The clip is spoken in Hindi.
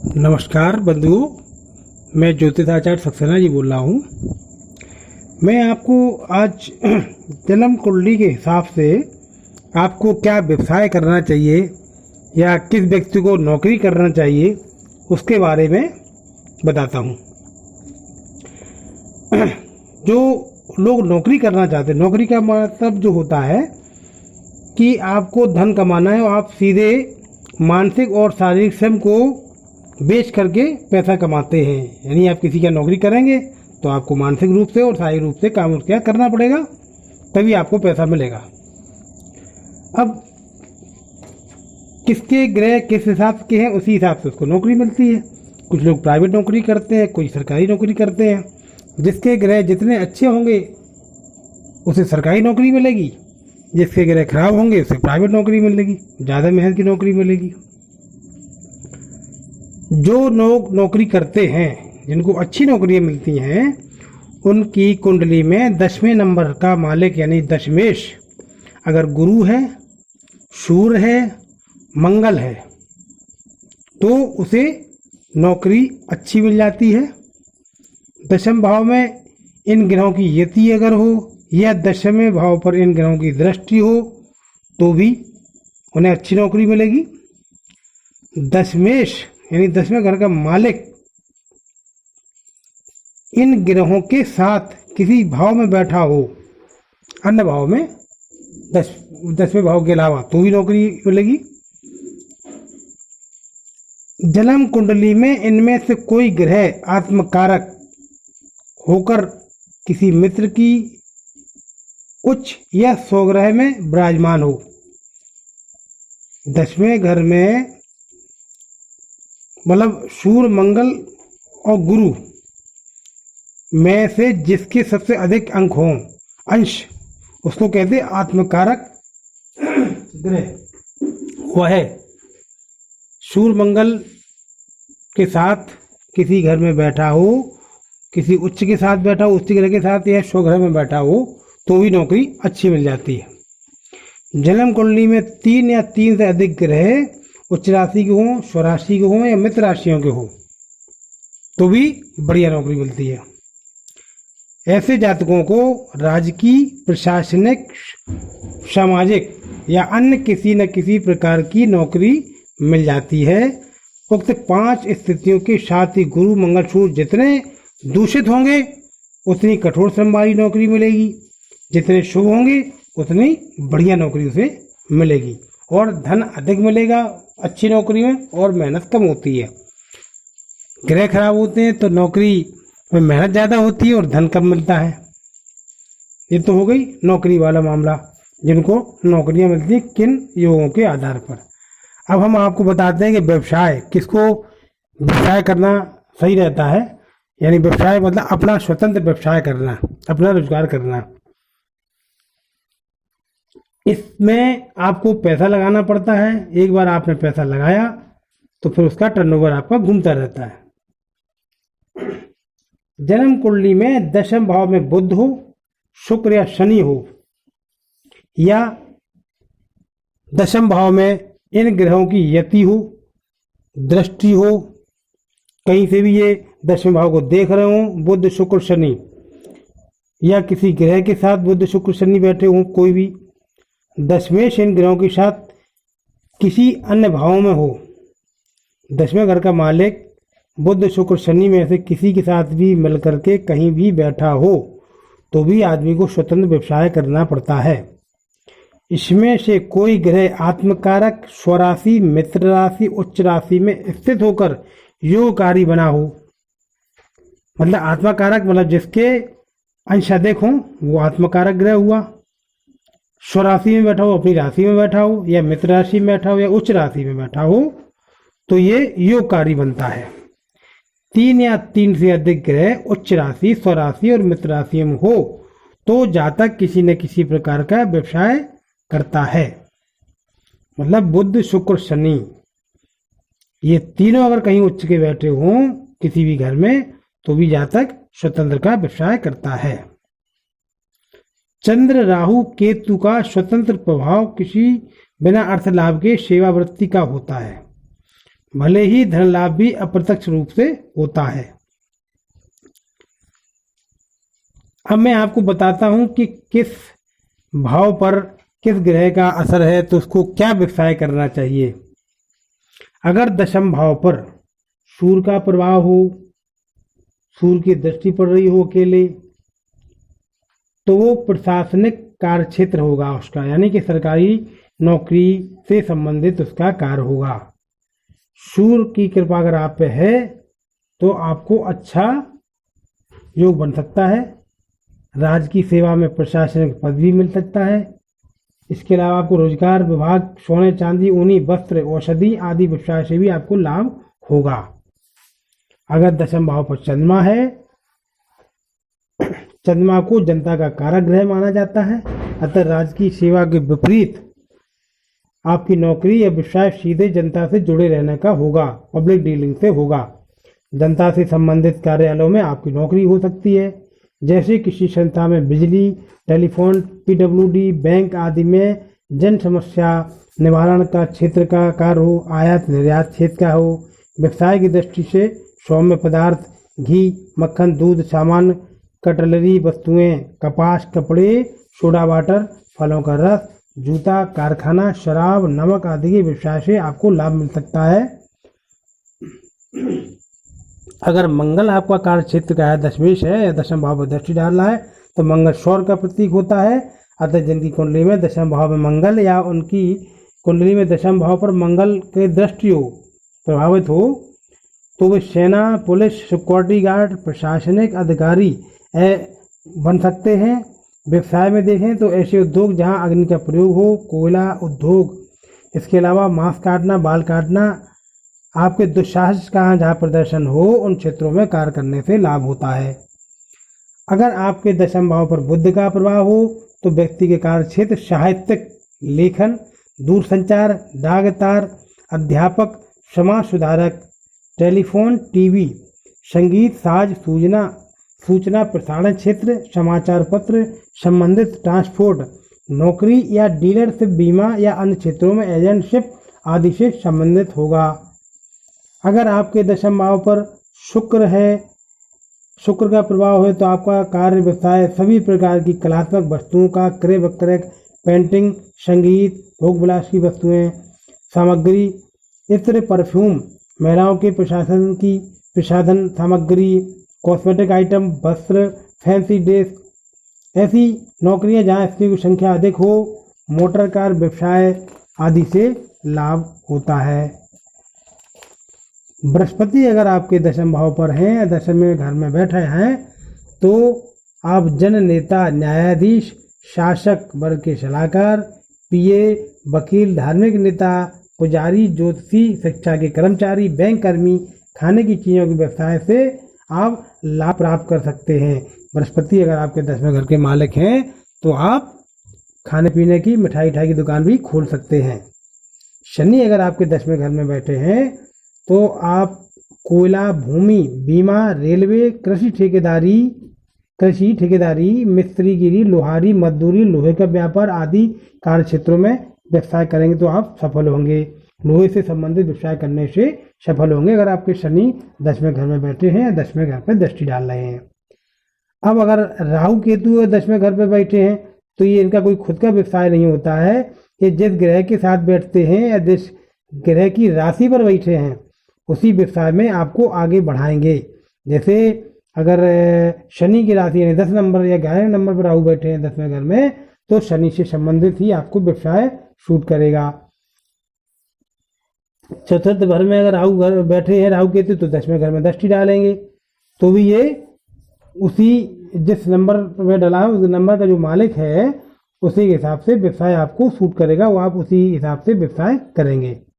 नमस्कार बंधुओं, मैं ज्योतिषाचार्य सक्सेना जी बोल रहा हूँ। मैं आपको आज जन्म कुंडली के हिसाब से आपको क्या व्यवसाय करना चाहिए या किस व्यक्ति को नौकरी करना चाहिए उसके बारे में बताता हूँ। जो लोग नौकरी करना चाहते हैं, नौकरी का मतलब जो होता है कि आपको धन कमाना है और आप सीधे मानसिक और शारीरिक श्रम को बेच करके पैसा कमाते हैं। यानी आप किसी का नौकरी करेंगे तो आपको मानसिक रूप से और शारीरिक रूप से काम उसका करना पड़ेगा, तभी आपको पैसा मिलेगा। अब किसके ग्रह किस हिसाब के हैं उसी हिसाब से उसको नौकरी मिलती है। कुछ लोग प्राइवेट नौकरी करते हैं, कोई सरकारी नौकरी करते हैं। जिसके ग्रह जितने अच्छे होंगे उसे सरकारी नौकरी मिलेगी, जिसके ग्रह खराब होंगे उसे प्राइवेट नौकरी मिलेगी, ज़्यादा मेहनत की नौकरी मिलेगी। जो लोग नौकरी करते हैं, जिनको अच्छी नौकरियां मिलती हैं, उनकी कुंडली में 10वें नंबर का मालिक यानी दशमेश अगर गुरु है, सूर्य है, मंगल है तो उसे नौकरी अच्छी मिल जाती है। दशम भाव में इन ग्रहों की यति अगर हो या दशमें भाव पर इन ग्रहों की दृष्टि हो तो भी उन्हें अच्छी नौकरी मिलेगी। दशमेश यानी 10वें घर का मालिक इन ग्रहों के साथ किसी भाव में बैठा हो, अन्य भाव में 10वें भाव के अलावा, तो भी नौकरी मिलेगी। जन्म कुंडली में इनमें से कोई ग्रह आत्मकारक होकर किसी मित्र की उच्च या स्वग्रह में विराजमान हो। 10वें घर में मतलब सूर्य, मंगल और गुरु में से जिसके सबसे अधिक अंक हों, अंश, उसको कहते हैं आत्मकारक ग्रह। वह है सूर्य मंगल के साथ किसी घर में बैठा हो, किसी उच्च के साथ बैठा हो, उच्च ग्रह के साथ या स्वग्रह में बैठा हो तो भी नौकरी अच्छी मिल जाती है। जन्म कुंडली में 3 या 3 से अधिक ग्रह उच्च राशि के हों, स्वराशि के हों या मित्र राशियों के हों तो भी बढ़िया नौकरी मिलती है। ऐसे जातकों को राजकीय, प्रशासनिक, सामाजिक या अन्य किसी न किसी प्रकार की नौकरी मिल जाती है। उक्त 5 स्थितियों के साथ ही गुरु, मंगल, सूर्य जितने दूषित होंगे उतनी कठोर श्रम वाली नौकरी मिलेगी, जितने शुभ होंगे उतनी बढ़िया नौकरी उसे मिलेगी और धन अधिक मिलेगा अच्छी नौकरी में और मेहनत कम होती है। ग्रह खराब होते हैं तो नौकरी में मेहनत ज़्यादा होती है और धन कम मिलता है। ये तो हो गई नौकरी वाला मामला, जिनको नौकरियां मिलती हैं किन योगों के आधार पर। अब हम आपको बताते हैं कि व्यवसाय किसको व्यवसाय करना सही रहता है। यानी व्यवसाय मतलब अपना स्वतंत्र व्यवसाय करना, अपना रोजगार करना। इसमें आपको पैसा लगाना पड़ता है। एक बार आपने पैसा लगाया तो फिर उसका टर्नओवर आपका घूमता रहता है। जन्म कुंडली में 10वें भाव में बुध हो, शुक्र या शनि हो या 10वें भाव में इन ग्रहों की यति हो, दृष्टि हो, कहीं से भी ये 10वें भाव को देख रहे हो, बुध, शुक्र, शनि या किसी ग्रह के साथ बुध, शुक्र, शनि बैठे हों, कोई भी दशमेश इन ग्रहों के साथ किसी अन्य भाव में हो, 10वें घर का मालिक बुध, शुक्र, शनि में से किसी के साथ भी मिलकर के कहीं भी बैठा हो तो भी आदमी को स्वतंत्र व्यवसाय करना पड़ता है। इसमें से कोई ग्रह आत्मकारक, स्वराशि, मित्र राशि, उच्च राशि में स्थित होकर योगकारी बना हो। मतलब आत्मकारक मतलब जिसके अंश अधिक हों वो आत्मकारक ग्रह हुआ। स्वराशि में बैठा हो, अपनी राशि में बैठा हो या मित्र राशि में बैठा हो या उच्च राशि में बैठा हो तो ये योगकारी बनता है। 3 या 3 से अधिक ग्रह उच्च राशि, स्वराशि और मित्र राशि में हो तो जातक किसी न किसी प्रकार का व्यवसाय करता है। मतलब बुध, शुक्र, शनि ये तीनों अगर कहीं उच्च के बैठे हों किसी भी घर में तो भी जातक स्वतंत्र का व्यवसाय करता है। चंद्र, राहु, केतु का स्वतंत्र प्रभाव किसी बिना अर्थ लाभ के सेवावृत्ति का होता है। भले ही धन लाभ भी अप्रत्यक्ष रूप से होता है। अब मैं आपको बताता हूं कि किस भाव पर किस ग्रह का असर है, तो उसको क्या व्यवसाय करना चाहिए। अगर दशम भाव पर सूर्य का प्रभाव हो, सूर्य की दृष्टि पड़ रही हो अकेले, तो वो प्रशासनिक कार्य क्षेत्र होगा उसका, यानी कि सरकारी नौकरी से संबंधित उसका कार्य होगा। सूर्य की कृपा अगर आप पे है तो आपको अच्छा योग बन सकता है, राज्य की सेवा में प्रशासनिक पद भी मिल सकता है। इसके अलावा आपको रोजगार विभाग, सोने चांदी, ऊनी वस्त्र, औषधि आदि व्यवसाय से भी आपको लाभ होगा। अगर दशम भाव पर चंद्रमा है, चंद्रमा को जनता का कारक ग्रह माना जाता है, अतः राज्य की सेवा के विपरीत आपकी नौकरी या व्यवसाय सीधे जनता से जुड़े रहने का होगा, पब्लिक डीलिंग से होगा। जनता से संबंधित कार्यालयों में आपकी नौकरी हो सकती है, जैसे किसी संस्था में बिजली, टेलीफोन, पीडब्ल्यूडी, बैंक आदि में जन समस्या निवारण का क्षेत्र का कार्य हो, आयात निर्यात क्षेत्र का हो। व्यवसाय की दृष्टि से सौम्य पदार्थ, घी, मक्खन, दूध, सामान, कटलरी वस्तुएं, कपास, कपड़े, सोडा वाटर, फलों का रस, जूता, कारखाना, शराब, नमक आदि के व्यवसाय से आपको लाभ मिल सकता है। अगर मंगल आपका कार्य क्षेत्र का है, दशमेश है या दशम भाव पर दृष्टि डाल रहा है, तो मंगल सौर का प्रतीक होता है। अतः जिनकी कुंडली में दशम भाव में मंगल या उनकी कुंडली में दशम भाव पर मंगल के दृष्टि हो, प्रभावित हो, तो वे सेना, पुलिस, सिक्योरिटी गार्ड, प्रशासनिक अधिकारी बन सकते हैं। व्यवसाय में देखें तो ऐसे उद्योग जहां अग्नि का प्रयोग हो, कोयला उद्योग, इसके अलावा मांस काटना, बाल काटना, आपके दुस्साहस का जहाँ प्रदर्शन हो, उन क्षेत्रों में कार्य करने से लाभ होता है। अगर आपके दशम भाव पर बुध का प्रभाव हो, तो व्यक्ति के कार्य क्षेत्र साहित्यिक लेखन, दूरसंचार, डाकतार, अध्यापक, समाज सुधारक, टेलीफोन, टीवी, संगीत, साज, सूचना प्रसारण क्षेत्र, समाचार पत्र संबंधित, ट्रांसपोर्ट, नौकरी या डीलरशिप, बीमा या अन्य क्षेत्रों में एजेंटशिप आदि से संबंधित होगा। अगर आपके दशम भाव पर शुक्र है, शुक्र का प्रभाव है, तो आपका कार्य व्यवसाय सभी प्रकार की कलात्मक वस्तुओं का क्रय विक्रय, पेंटिंग, संगीत, भोग विलास की वस्तुएं, सामग्री, इत्र, परफ्यूम, महिलाओं के प्रसाधन सामग्री, कॉस्मेटिक आइटम, वस्त्र, फैंसी ड्रेस, ऐसी नौकरियां जहां स्त्रियों की संख्या अधिक हो, मोटर कार व्यवसाय आदि से लाभ होता है। बृहस्पति अगर आपके दशम भाव पर हैं या दशम में घर में बैठे हैं, तो आप जन नेता, न्यायाधीश, शासक वर्ग के सलाहकार, पीए, वकील, धार्मिक नेता, पुजारी, ज्योतिषी, शिक्षा के कर्मचारी, बैंक कर्मी, खाने की चीजों के व्यवसाय से आप लाभ प्राप्त कर सकते हैं। बृहस्पति अगर आपके दसवें घर के मालिक हैं, तो आप खाने पीने की, मिठाई की दुकान भी खोल सकते हैं। शनि अगर आपके दसवें घर में बैठे हैं, तो आप कोयला, भूमि, बीमा, रेलवे, कृषि ठेकेदारी, मिस्त्रीगिरी, लोहारी, मजदूरी, लोहे का व्यापार आदि कार्य क्षेत्रों में व्यवसाय करेंगे तो आप सफल होंगे। लोहे से संबंधित व्यवसाय करने से सफल होंगे अगर आपके शनि दसवें घर में बैठे हैं या दसवें घर पर दृष्टि डाल रहे हैं। अब अगर राहु केतु दसवें घर पर बैठे हैं, तो ये इनका कोई खुद का व्यवसाय नहीं होता है। ये जिस ग्रह के साथ बैठते हैं या जिस ग्रह की राशि पर बैठे हैं, उसी व्यवसाय में आपको आगे बढ़ाएंगे। जैसे अगर शनि की राशि यानी 10 नंबर या 11 नंबर पर राहु बैठे हैं दसवें घर में, तो शनि से संबंधित ही आपको व्यवसाय शूट करेगा। चतुर्थ घर में अगर राहु घर बैठे हैं, राहु केतु, तो दसवें घर में दृष्टि डालेंगे, तो भी ये उसी जिस नंबर में डला है उस नंबर का जो मालिक है उसी के हिसाब से व्यवसाय आपको शूट करेगा, वो आप उसी हिसाब से व्यवसाय करेंगे।